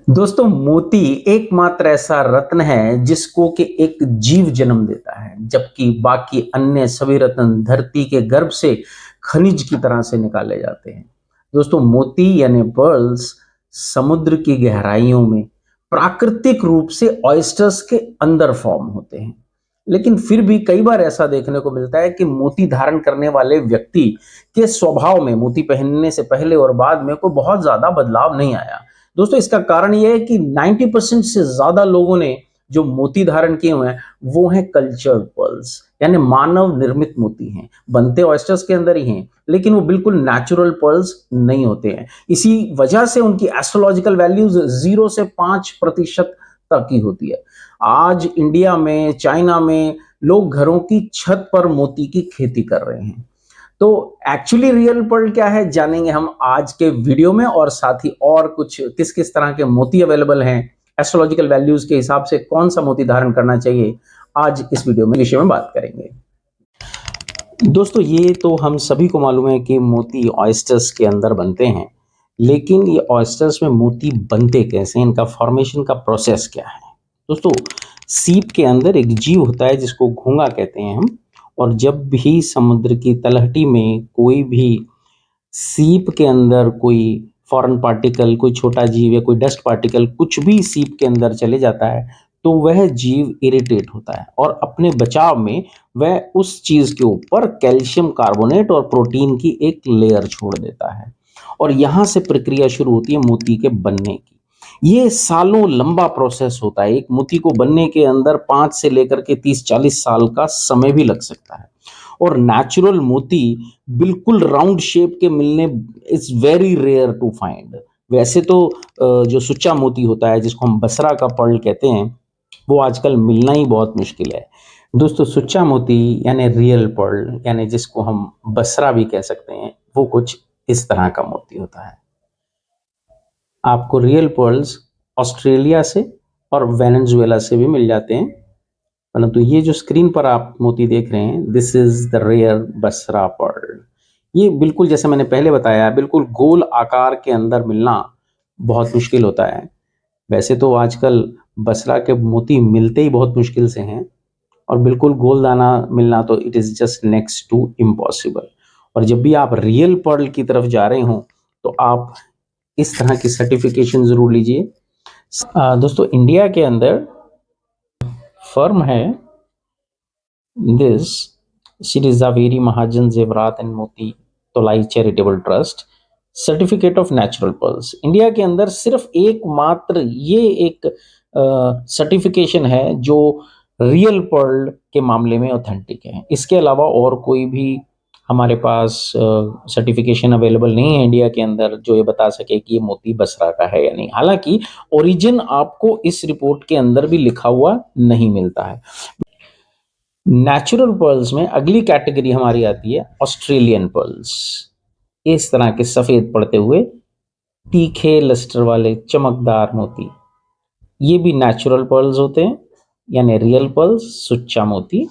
दोस्तों, मोती एकमात्र ऐसा रत्न है जिसको कि एक जीव जन्म देता है, जबकि बाकी अन्य सभी रत्न धरती के गर्भ से खनिज की तरह से निकाले जाते हैं। दोस्तों, मोती यानी पर्ल्स समुद्र की गहराइयों में प्राकृतिक रूप से ऑयस्टर्स के अंदर फॉर्म होते हैं। लेकिन फिर भी कई बार ऐसा देखने को मिलता है कि मोती धारण करने वाले व्यक्ति के स्वभाव में मोती पहनने से पहले और बाद में कोई बहुत ज्यादा बदलाव नहीं आया। दोस्तों, इसका कारण यह है कि 90% से ज्यादा लोगों ने जो मोती धारण किए हुए हैं वो हैं कल्चर्ड पर्ल्स, यानी मानव निर्मित मोती हैं। बनते ऑयस्टर्स के अंदर ही हैं, लेकिन वो बिल्कुल नेचुरल पर्ल्स नहीं होते हैं। इसी वजह से उनकी एस्ट्रोलॉजिकल वैल्यूज 0 से 5% तक की होती है। आज इंडिया में, चाइना में लोग घरों की छत पर मोती की खेती कर रहे हैं। तो एक्चुअली रियल पर्ल क्या है जानेंगे हम आज के वीडियो में, और साथ ही और कुछ किस किस तरह के मोती अवेलेबल हैं, एस्ट्रोलॉजिकल वैल्यूज के हिसाब से कौन सा मोती धारण करना चाहिए, आज इस वीडियो में विषय में बात करेंगे। दोस्तों, ये तो हम सभी को मालूम है कि मोती ऑयस्टर्स के अंदर बनते हैं, लेकिन ये ऑयस्टर्स में मोती बनते कैसे, इनका फॉर्मेशन का प्रोसेस क्या है। दोस्तों, सीप के अंदर एक जीव होता है जिसको घोंगा कहते हैं हम, और जब भी समुद्र की तलहटी में कोई भी सीप के अंदर कोई फॉरेन पार्टिकल, कोई छोटा जीव या कोई डस्ट पार्टिकल कुछ भी सीप के अंदर चले जाता है, तो वह जीव इरिटेट होता है और अपने बचाव में वह उस चीज के ऊपर कैल्शियम कार्बोनेट और प्रोटीन की एक लेयर छोड़ देता है, और यहां से प्रक्रिया शुरू होती है मोती के बनने की। ये सालों लंबा प्रोसेस होता है। एक मोती को बनने के अंदर 5 से लेकर के 30-40 साल का समय भी लग सकता है। और नेचुरल मोती बिल्कुल राउंड शेप के मिलने is very rare to find. वैसे तो जो सुच्चा मोती होता है, जिसको हम बसरा का पर्ल कहते हैं, वो आजकल मिलना ही बहुत मुश्किल है। दोस्तों, सुच्चा मोती यानी रियल पर्ल, यानी जिसको हम बसरा भी कह सकते हैं, वो कुछ इस तरह का मोती होता है। आपको रियल पर्ल्स ऑस्ट्रेलिया से और वेनेजुएला से भी मिल जाते हैं, परंतु ये जो स्क्रीन पर आप मोती देख रहे हैं, this is the rare Basra pearl. ये बिल्कुल जैसे मैंने पहले बताया, बिल्कुल गोल आकार के अंदर मिलना बहुत मुश्किल होता है। वैसे तो आजकल बसरा के मोती मिलते ही बहुत मुश्किल से हैं, और बिल्कुल गोल दाना मिलना तो it is just next to impossible. और जब भी आप रियल पर्ल की तरफ जा रहे हो तो आप इस तरह की सर्टिफिकेशन जरूर लीजिए। दोस्तों, इंडिया के अंदर फर्म है this Shri Zaveri Mahajan Jewrat and Moti Tolai charitable trust certificate of natural pearls. India के अंदर सिर्फ एकमात्र ये एक सर्टिफिकेशन है जो रियल पर्ल के मामले में ऑथेंटिक है। इसके अलावा और कोई भी हमारे पास सर्टिफिकेशन अवेलेबल नहीं है इंडिया के अंदर जो ये बता सके कि ये मोती बसरा का है या नहीं। हालांकि ओरिजिन आपको इस रिपोर्ट के अंदर भी लिखा हुआ नहीं मिलता है। नेचुरल पर्ल्स में अगली कैटेगरी हमारी आती है ऑस्ट्रेलियन पर्ल्स। इस तरह के सफेद पड़ते हुए तीखे लस्टर वाले चमकदार मोती, ये भी नेचुरल पर्ल्स होते हैं, यानी रियल पर्ल्स, सुच्चा मोती।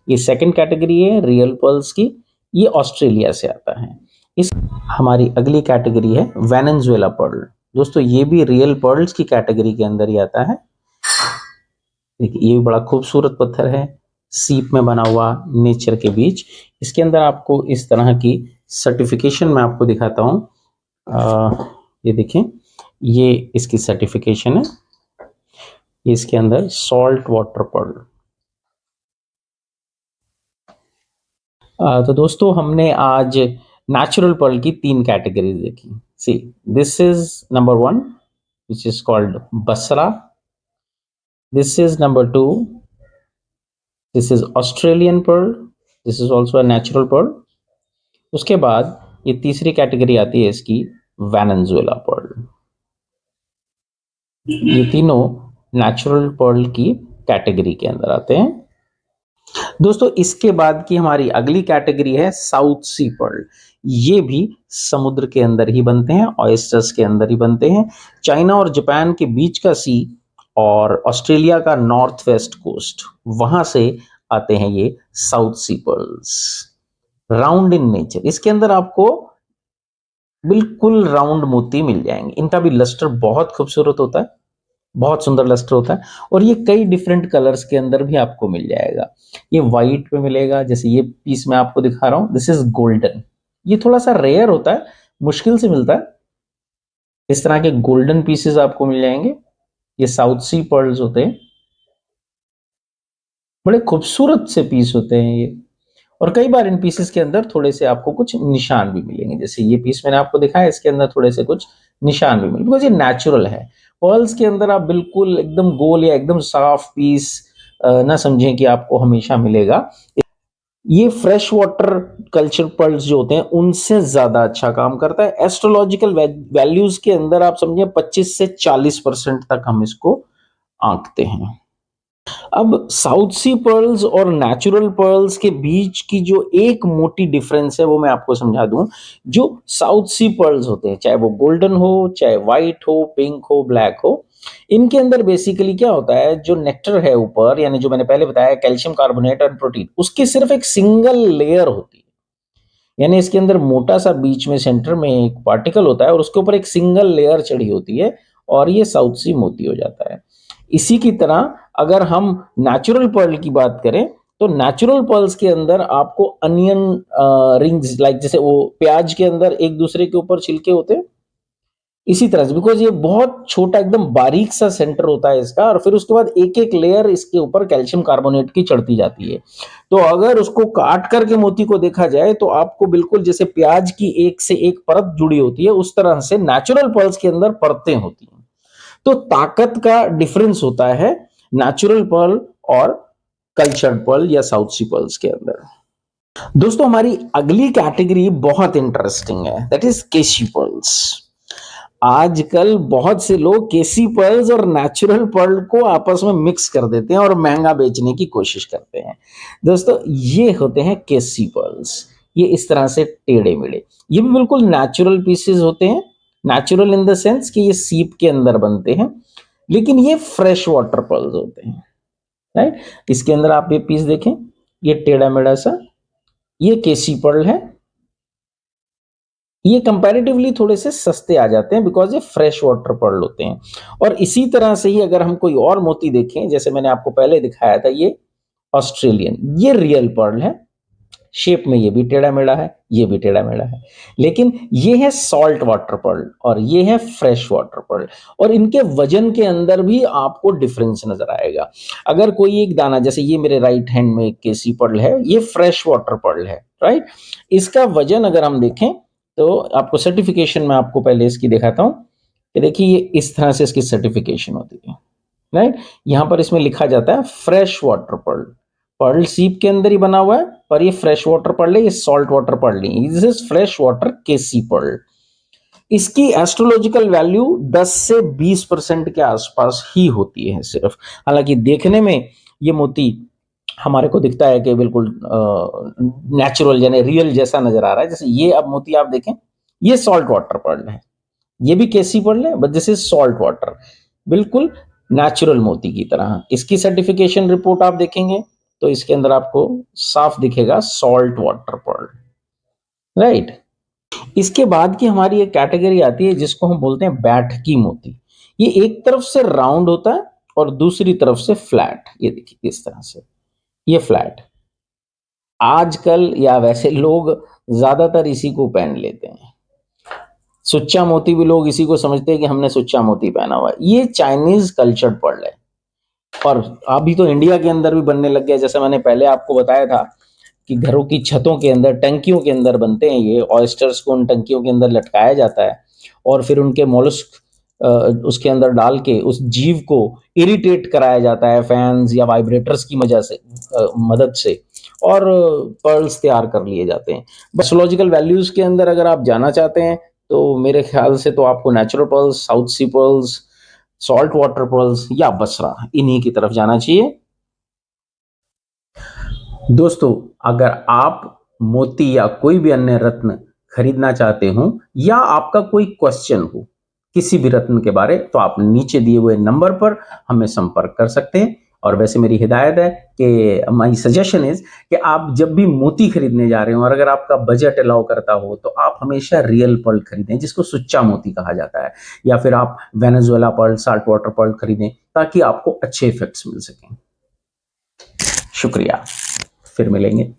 ये सेकंड कैटेगरी है रियल पर्ल्स की, ये ऑस्ट्रेलिया से आता है। इस हमारी अगली कैटेगरी है वेनेजुएला पर्ल। दोस्तों, ये भी रियल पर्ल्स की कैटेगरी के अंदर ही आता है। देखिए, ये भी बड़ा खूबसूरत पत्थर है, सीप में बना हुआ नेचर के बीच। इसके अंदर आपको इस तरह की सर्टिफिकेशन मैं आपको दिखाता हूँ। ये देखें, ये इसकी सर्टिफिकेशन है। इसके अंदर सॉल्ट वाटर पर्ल। तो दोस्तों, हमने आज नेचुरल पर्ल की 3 कैटेगरीज देखी। See, this is number 1 which is called Basra, this is number 2, this is Australian pearl, this is also a natural pearl. उसके बाद ये तीसरी कैटेगरी आती है इसकी वेनेजुएला पर्ल। ये तीनों नेचुरल पर्ल की कैटेगरी के अंदर आते हैं। दोस्तों, इसके बाद की हमारी अगली कैटेगरी है साउथ सी पर्ल। ये भी समुद्र के अंदर ही बनते हैं, ऑयस्टर्स के अंदर ही बनते हैं। चाइना और जापान के बीच का सी और ऑस्ट्रेलिया का नॉर्थ वेस्ट कोस्ट, वहां से आते हैं ये South Sea pearls. Round in nature, इसके अंदर आपको बिल्कुल राउंड मोती मिल जाएंगे। इनका भी लस्टर बहुत खूबसूरत होता है। बहुत सुंदर लस्टर होता है। और ये कई डिफरेंट कलर्स के अंदर भी आपको मिल जाएगा। ये व्हाइट पे मिलेगा, जैसे ये पीस मैं आपको दिखा रहा हूँ, दिस इज गोल्डन। ये थोड़ा सा रेयर होता है, मुश्किल से मिलता है। इस तरह के गोल्डन पीसेस आपको मिल जाएंगे। ये साउथ सी पर्ल्स होते हैं, बड़े खूबसूरत से पीस होते हैं ये। और कई बार इन पीसेस के अंदर थोड़े से आपको कुछ निशान भी मिलेंगे, जैसे ये पीस मैंने आपको दिखाया, इसके अंदर थोड़े से कुछ निशान भी मिलेंगे, बिकॉज ये नेचुरल है। पर्ल्स के अंदर आप बिल्कुल एकदम गोल या एकदम साफ पीस ना समझें कि आपको हमेशा मिलेगा। ये फ्रेश वाटर कल्चर पर्ल्स जो होते हैं उनसे ज्यादा अच्छा काम करता है। एस्ट्रोलॉजिकल वैल्यूज के अंदर आप समझे 25 से 40% तक हम इसको आंकते हैं। अब साउथ सी पर्ल्स और नेचुरल पर्ल्स के बीच की जो एक मोटी डिफरेंस है वो मैं आपको समझा दूं। जो साउथ सी पर्ल्स होते हैं, चाहे वो गोल्डन हो, चाहे व्हाइट हो, पिंक हो, ब्लैक हो, इनके अंदर बेसिकली क्या होता है, जो नेक्टर है ऊपर, यानी जो मैंने पहले बताया कैल्शियम कार्बोनेट और प्रोटीन, उसकी सिर्फ एक सिंगल लेयर होती है। यानी इसके अंदर मोटा सा बीच में सेंटर में एक पार्टिकल होता है और उसके ऊपर एक सिंगल लेयर चढ़ी होती है, और ये साउथ सी मोती हो जाता है। इसी की तरह अगर हम नेचुरल पर्ल की बात करें, तो नेचुरल पर्ल्स के अंदर आपको अनियन रिंग्स, लाइक जैसे वो प्याज के अंदर एक दूसरे के ऊपर छिलके होते हैं, इसी तरह से, बिकॉज ये बहुत छोटा एकदम बारीक सा सेंटर होता है इसका, और फिर उसके बाद एक एक लेयर इसके ऊपर कैल्शियम कार्बोनेट की चढ़ती जाती है। तो अगर उसको काट करके मोती को देखा जाए तो आपको बिल्कुल जैसे प्याज की एक से एक परत जुड़ी होती है, उस तरह से नेचुरल पर्ल्स के अंदर परतें होती हैं। तो ताकत का डिफरेंस होता है नेचुरल पर्ल और कल्चर्ड पर्ल या साउथ सी पर्ल्स के अंदर। दोस्तों, हमारी अगली कैटेगरी बहुत इंटरेस्टिंग है, दैट इज केसी पर्ल्स। आजकल बहुत से लोग केसी पर्ल्स और नेचुरल पर्ल को आपस में मिक्स कर देते हैं और महंगा बेचने की कोशिश करते हैं। दोस्तों, ये होते हैं केसी पर्ल्स। ये इस तरह से टेढ़े मेढ़े, ये भी बिल्कुल नेचुरल पीसेस होते हैं। नेचुरल इन द सेंस कि ये सीप के अंदर बनते हैं, लेकिन ये फ्रेश वाटर पर्ल्स होते हैं, राइट। इसके अंदर आप ये पीस देखें, ये टेढ़ा मेढ़ा सा, ये केसी पर्ल है। ये कंपैरेटिवली थोड़े से सस्ते आ जाते हैं बिकॉज ये फ्रेश वाटर पर्ल होते हैं। और इसी तरह से ही अगर हम कोई और मोती देखें, जैसे मैंने आपको पहले दिखाया था, ये ऑस्ट्रेलियन, ये रियल पर्ल है। शेप में ये भी टेढ़ा मेढ़ा है, ये भी टेढ़ा मेढ़ा है, लेकिन ये है सॉल्ट वाटर पर्ल और ये है फ्रेश वाटर पर्ल। और इनके वजन के अंदर भी आपको डिफरेंस नजर आएगा। अगर कोई एक दाना, जैसे ये मेरे राइट हैंड में एक केसी पर्ल है, ये फ्रेश वाटर पर्ल है, राइट। इसका वजन अगर हम देखें तो आपको सर्टिफिकेशन में आपको पहले इसकी दिखाता हूं कि देखिए ये इस तरह से इसकी सर्टिफिकेशन होती है, राइट। यहां पर इसमें लिखा जाता है फ्रेश वाटर पर्ल। पर्ल सीप के अंदर ही बना हुआ है, पर ये फ्रेश वाटर पर्ल है, ये सॉल्ट वाटर पर्ल नहीं, this is fresh water keshi pearl. इसकी एस्ट्रोलॉजिकल वैल्यू 10 से 20% के आसपास ही होती है सिर्फ। हालांकि देखने में ये मोती हमारे को दिखता है कि बिल्कुल नेचुरल यानी रियल जैसा नजर आ रहा है। जैसे ये अब मोती आप देखें, ये सॉल्ट वाटर पर्ल है, ये भी केसी पर्ल है, but this is salt water, बिल्कुल नेचुरल मोती की तरह। इसकी सर्टिफिकेशन रिपोर्ट आप देखेंगे तो इसके अंदर आपको साफ दिखेगा सॉल्ट वाटर पर्ल, राइट। इसके बाद की हमारी एक कैटेगरी आती है जिसको हम बोलते हैं बैठकी मोती। ये एक तरफ से राउंड होता है और दूसरी तरफ से फ्लैट, ये देखिए इस तरह से, ये फ्लैट। आजकल या वैसे लोग ज्यादातर इसी को पहन लेते हैं। सुच्चा मोती भी लोग इसी को समझते हैं कि हमने सुच्चा मोती पहना हुआ है। ये चाइनीज कल्चर्ड पर्ल है और अभी तो इंडिया के अंदर भी बनने लग गया। जैसे मैंने पहले आपको बताया था कि घरों की छतों के अंदर, टंकियों के अंदर बनते हैं ये। ऑयस्टर्स को उन टंकियों के अंदर लटकाया जाता है और फिर उनके मोलस्क उसके अंदर डाल के उस जीव को इरिटेट कराया जाता है फैंस या वाइब्रेटर्स की मदद से, और पर्ल्स तैयार कर लिए जाते हैं। एस्ट्रोलॉजिकल वैल्यूज के अंदर अगर आप जाना चाहते हैं तो मेरे ख्याल से तो आपको natural pearls, south Sea pearls, salt water pearls या बसरा, इन्हीं की तरफ जाना चाहिए। दोस्तों, अगर आप मोती या कोई भी अन्य रत्न खरीदना चाहते हो या आपका कोई क्वेश्चन हो किसी भी रत्न के बारे, तो आप नीचे दिए हुए नंबर पर हमें संपर्क कर सकते हैं और वैसे मेरी हिदायत है कि माय सजेशन इज कि आप जब भी मोती खरीदने जा रहे हो और अगर आपका बजट अलाउ करता हो तो आप हमेशा रियल पर्ल खरीदें, जिसको सुच्चा मोती कहा जाता है, या फिर आप Venezuela pearl, salt water pearl खरीदें ताकि आपको अच्छे इफेक्ट्स मिल सकें। शुक्रिया, फिर मिलेंगे।